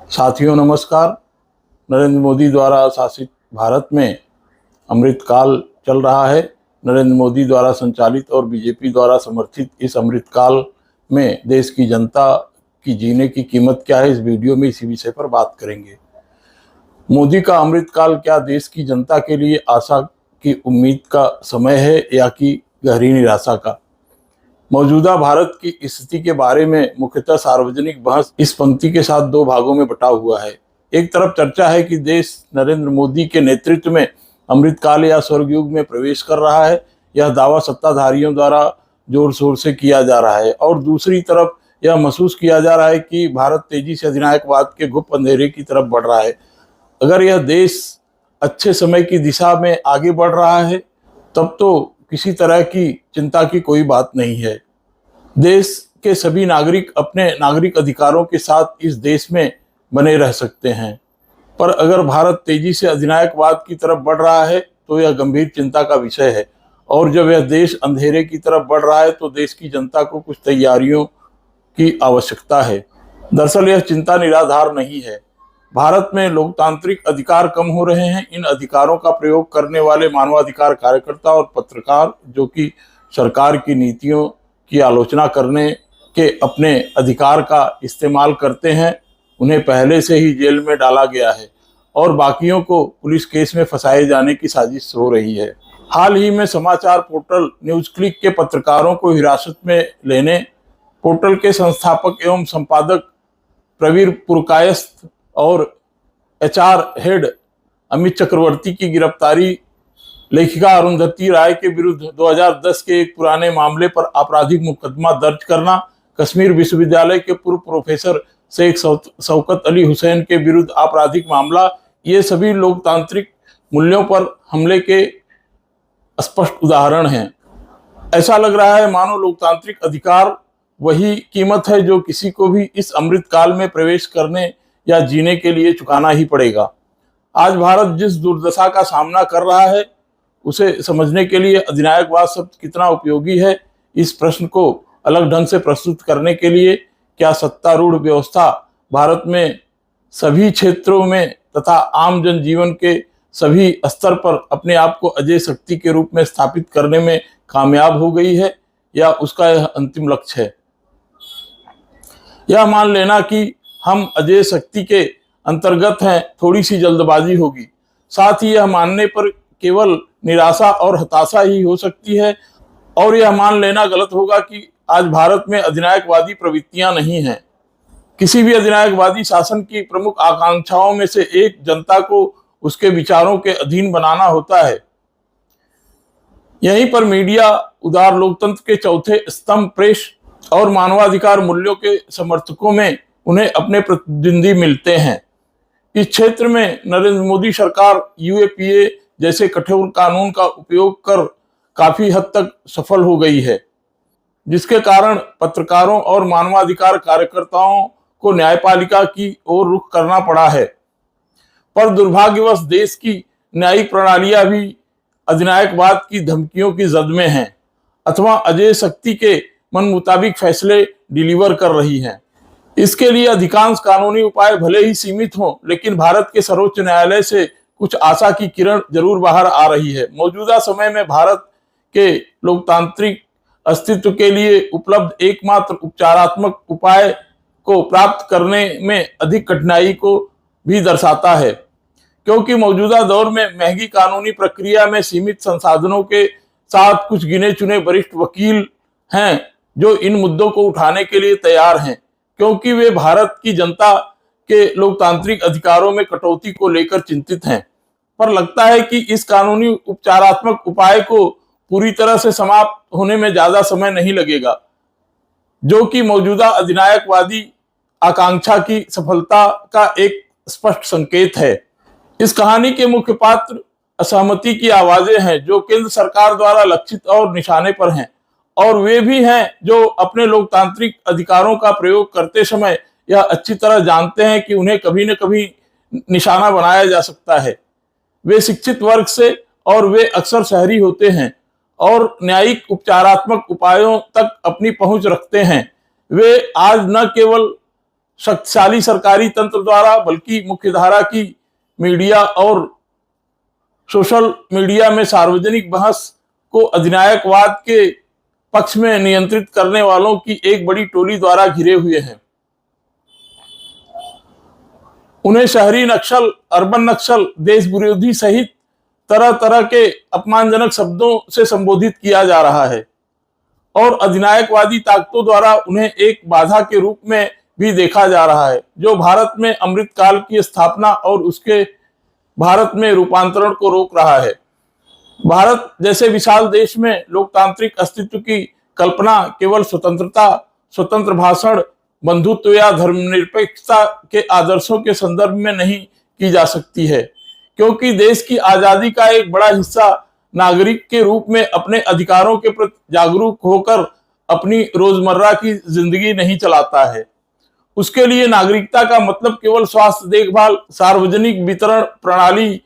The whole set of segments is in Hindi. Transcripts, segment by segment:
साथियों नमस्कार। नरेंद्र मोदी द्वारा शासित भारत में अमृतकाल चल रहा है। नरेंद्र मोदी द्वारा संचालित और बीजेपी द्वारा समर्थित इस अमृतकाल में देश की जनता की जीने की कीमत क्या है, इस वीडियो में इसी विषय पर बात करेंगे। मोदी का अमृतकाल क्या देश की जनता के लिए आशा की उम्मीद का समय है या कि गहरी निराशा का? मौजूदा भारत की स्थिति के बारे में मुख्यतः सार्वजनिक बहस इस पंक्ति के साथ दो भागों में बटा हुआ है। एक तरफ चर्चा है कि देश नरेंद्र मोदी के नेतृत्व में अमृतकाल या स्वर्गयुग में प्रवेश कर रहा है। यह दावा सत्ताधारियों द्वारा जोर शोर से किया जा रहा है, और दूसरी तरफ यह महसूस किया जा रहा है कि भारत तेजी से अधिनायकवाद के गुप्त अंधेरे की तरफ बढ़ रहा है। अगर यह देश अच्छे समय की दिशा में आगे बढ़ रहा है तब तो किसी तरह की चिंता की कोई बात नहीं है। देश के सभी नागरिक अपने नागरिक अधिकारों के साथ इस देश में बने रह सकते हैं, पर अगर भारत तेजी से अधिनायकवाद की तरफ बढ़ रहा है तो यह गंभीर चिंता का विषय है। और जब यह देश अंधेरे की तरफ बढ़ रहा है तो देश की जनता को कुछ तैयारियों की आवश्यकता है। दरअसल यह चिंता निराधार नहीं है। भारत में लोकतांत्रिक अधिकार कम हो रहे हैं। इन अधिकारों का प्रयोग करने वाले मानवाधिकार कार्यकर्ता और पत्रकार, जो कि सरकार की नीतियों की आलोचना करने के अपने अधिकार का इस्तेमाल करते हैं, उन्हें पहले से ही जेल में डाला गया है और बाकियों को पुलिस केस में फंसाए जाने की साजिश हो रही है। हाल ही में समाचार पोर्टल न्यूज क्लिक के पत्रकारों को हिरासत में लेने, पोर्टल के संस्थापक एवं संपादक प्रवीर पुरकायस्थ और एचआर हेड अमित चक्रवर्ती की गिरफ्तारी, लेखिका अरुंधति राय के विरुद्ध 2010 के एक पुराने मामले पर आपराधिक मुकदमा दर्ज करना, कश्मीर विश्वविद्यालय के पूर्व प्रोफेसर शेख शौकत अली हुसैन के विरुद्ध आपराधिक मामला, ये सभी लोकतांत्रिक मूल्यों पर हमले के स्पष्ट उदाहरण हैं। ऐसा लग रहा है मानो लोकतांत्रिक अधिकार वही कीमत है जो किसी को भी इस अमृतकाल में प्रवेश करने या जीने के लिए चुकाना ही पड़ेगा। आज भारत जिस दुर्दशा का सामना कर रहा है उसे समझने के लिए अधिनायकवाद शब्द कितना उपयोगी है, इस प्रश्न को अलग ढंग से प्रस्तुत करने के लिए क्या सत्तारूढ़ व्यवस्था भारत में सभी क्षेत्रों में तथा आम जनजीवन के सभी स्तर पर अपने आप को अजेय शक्ति के रूप में स्थापित करने में कामयाब हो गई है, या उसका यह अंतिम लक्ष्य है? यह मान लेना कि हम अजेय शक्ति के अंतर्गत हैं थोड़ी सी जल्दबाजी होगी। साथ ही यह मानने पर केवल निराशा और हताशा ही हो सकती है, और यह मान लेना गलत होगा कि आज भारत में अधिनायकवादी प्रवृत्तियां नहीं हैं। किसी भी अधिनायकवादी शासन की प्रमुख आकांक्षाओं में से एक जनता को उसके विचारों के अधीन बनाना होता है। यहीं पर मीडिया, उदार लोकतंत्र के चौथे स्तंभ प्रेस और मानवाधिकार मूल्यों के समर्थकों में उन्हें अपने प्रतिद्वंदी मिलते हैं। इस क्षेत्र में नरेंद्र मोदी सरकार यूएपीए जैसे कठोर कानून का उपयोग कर काफी हद तक सफल हो गई है, जिसके कारण पत्रकारों और मानवाधिकार कार्यकर्ताओं को न्यायपालिका की ओर रुख करना पड़ा है। पर दुर्भाग्यवश देश की न्यायिक प्रणालियां भी अधिनायकवाद की धमकियों की जद में हैं अथवा अजेय शक्ति के मन मुताबिक फैसले डिलीवर कर रही हैं। इसके लिए अधिकांश कानूनी उपाय भले ही सीमित हों, लेकिन भारत के सर्वोच्च न्यायालय से कुछ आशा की किरण जरूर बाहर आ रही है। मौजूदा समय में भारत के लोकतांत्रिक अस्तित्व के लिए उपलब्ध एकमात्र उपचारात्मक उपाय को प्राप्त करने में अधिक कठिनाई को भी दर्शाता है, क्योंकि मौजूदा दौर में महंगी कानूनी प्रक्रिया में सीमित संसाधनों के साथ कुछ गिने चुने वरिष्ठ वकील हैं जो इन मुद्दों को उठाने के लिए तैयार हैं, क्योंकि वे भारत की जनता के लोकतांत्रिक अधिकारों में कटौती को लेकर चिंतित हैं। पर लगता है कि इस कानूनी उपचारात्मक उपाय को पूरी तरह से समाप्त होने में ज्यादा समय नहीं लगेगा, जो कि मौजूदा अधिनायकवादी आकांक्षा की सफलता का एक स्पष्ट संकेत है। इस कहानी के मुख्य पात्र असहमति की आवाजें हैं जो केंद्र सरकार द्वारा लक्षित और निशाने पर हैं, और वे भी हैं जो अपने लोकतांत्रिक अधिकारों का प्रयोग करते समय यह अच्छी तरह जानते हैं कि उन्हें कभी न कभी निशाना बनाया जा सकता है। वे शिक्षित वर्ग से और वे अक्सर शहरी होते हैं और न्यायिक उपचारात्मक उपायों तक अपनी पहुंच रखते हैं। वे आज न केवल शक्तिशाली सरकारी तंत्र द्वारा बल्कि मुख्यधारा की मीडिया और सोशल मीडिया में सार्वजनिक बहस को अधिनायकवाद के पक्ष में नियंत्रित करने वालों की एक बड़ी टोली द्वारा घिरे हुए हैं। उन्हें शहरी नक्सल, अर्बन नक्सल, देश विरोधी सहित तरह तरह के अपमानजनक शब्दों से संबोधित किया जा रहा है और अधिनायकवादी ताकतों द्वारा उन्हें एक बाधा के रूप में भी देखा जा रहा है, जो भारत में अमृतकाल की स्थापना और उसके भारत में रूपांतरण को रोक रहा है। भारत जैसे विशाल देश में लोकतांत्रिक अस्तित्व की कल्पना केवल स्वतंत्रता, स्वतंत्र भाषण, बंधुत्व या धर्मनिरपेक्षता के आदर्शों के संदर्भ में नहीं की जा सकती है, क्योंकि देश की आजादी का एक बड़ा हिस्सा नागरिक के रूप में अपने अधिकारों के प्रति जागरूक होकर अपनी रोजमर्रा की जिंदगी नहीं चलाता है। उसके लिए नागरिकता का मतलब केवल स्वास्थ्य देखभाल, सार्वजनिक वितरण प्रणाली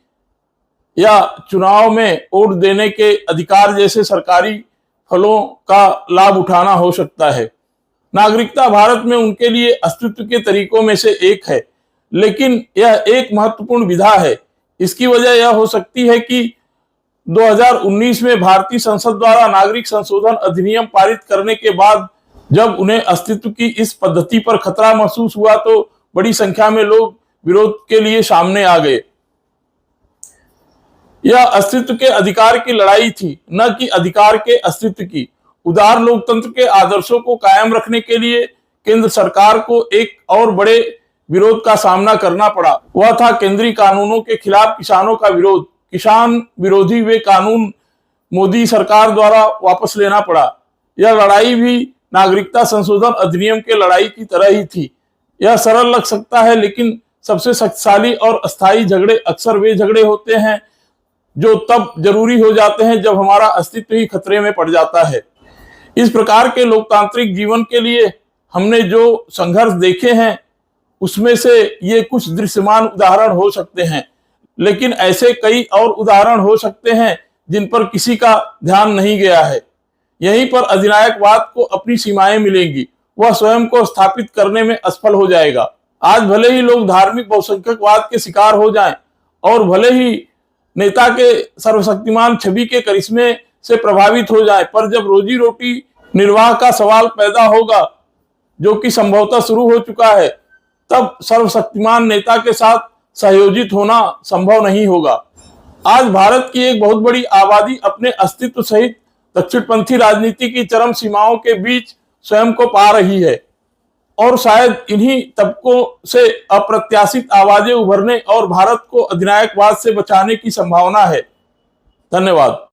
या चुनाव में वोट देने के अधिकार जैसे सरकारी फलों का लाभ उठाना हो सकता है। नागरिकता भारत में उनके लिए अस्तित्व के तरीकों में से एक है, लेकिन यह एक महत्वपूर्ण विधा है। इसकी वजह यह हो सकती है कि 2019 में भारतीय संसद द्वारा नागरिक संशोधन अधिनियम पारित करने के बाद जब उन्हें अस्तित्व की इस पद्धति पर खतरा महसूस हुआ तो बड़ी संख्या में लोग विरोध के लिए सामने आ गए। यह अस्तित्व के अधिकार की लड़ाई थी, न कि अधिकार के अस्तित्व की। उदार लोकतंत्र के आदर्शों को कायम रखने के लिए केंद्र सरकार को एक और बड़े विरोध का सामना करना पड़ा। वह था केंद्रीय कानूनों के खिलाफ किसानों का विरोध। किसान विरोधी वे कानून मोदी सरकार द्वारा वापस लेना पड़ा। यह लड़ाई भी नागरिकता संशोधन अधिनियम के लड़ाई की तरह ही थी। यह सरल लग सकता है, लेकिन सबसे शक्तिशाली और अस्थायी झगड़े अक्सर वे झगड़े होते हैं जो तब जरूरी हो जाते हैं जब हमारा अस्तित्व ही खतरे में पड़ जाता है। इस प्रकार के लोकतांत्रिक जीवन के लिए हमने जो संघर्ष देखे हैं उसमें से ये कुछ दृश्यमान उदाहरण हो सकते हैं, लेकिन ऐसे कई और उदाहरण हो सकते हैं जिन पर किसी का ध्यान नहीं गया है। यहीं पर अधिनायकवाद को अपनी सीमाएं मिलेंगी। वह स्वयं को स्थापित करने में असफल हो जाएगा। आज भले ही लोग धार्मिक बहुसंख्यकवाद के शिकार हो जाएं और भले ही नेता के सर्वशक्तिमान छवि के करिश्मे से प्रभावित हो जाएं, पर जब रोजी रोटी निर्वाह का सवाल पैदा होगा, जो कि संभवतः शुरू हो चुका है, तब सर्वशक्तिमान नेता के साथ सहयोजित होना संभव नहीं होगा। आज भारत की एक बहुत बड़ी आबादी अपने अस्तित्व सहित दक्षिणपंथी राजनीति की चरम सीमाओं के बीच स्वयं को पा रही है और शायद इन्हीं तबकों से अप्रत्याशित आवाजें उभरने और भारत को अधिनायकवाद से बचाने की संभावना है। धन्यवाद।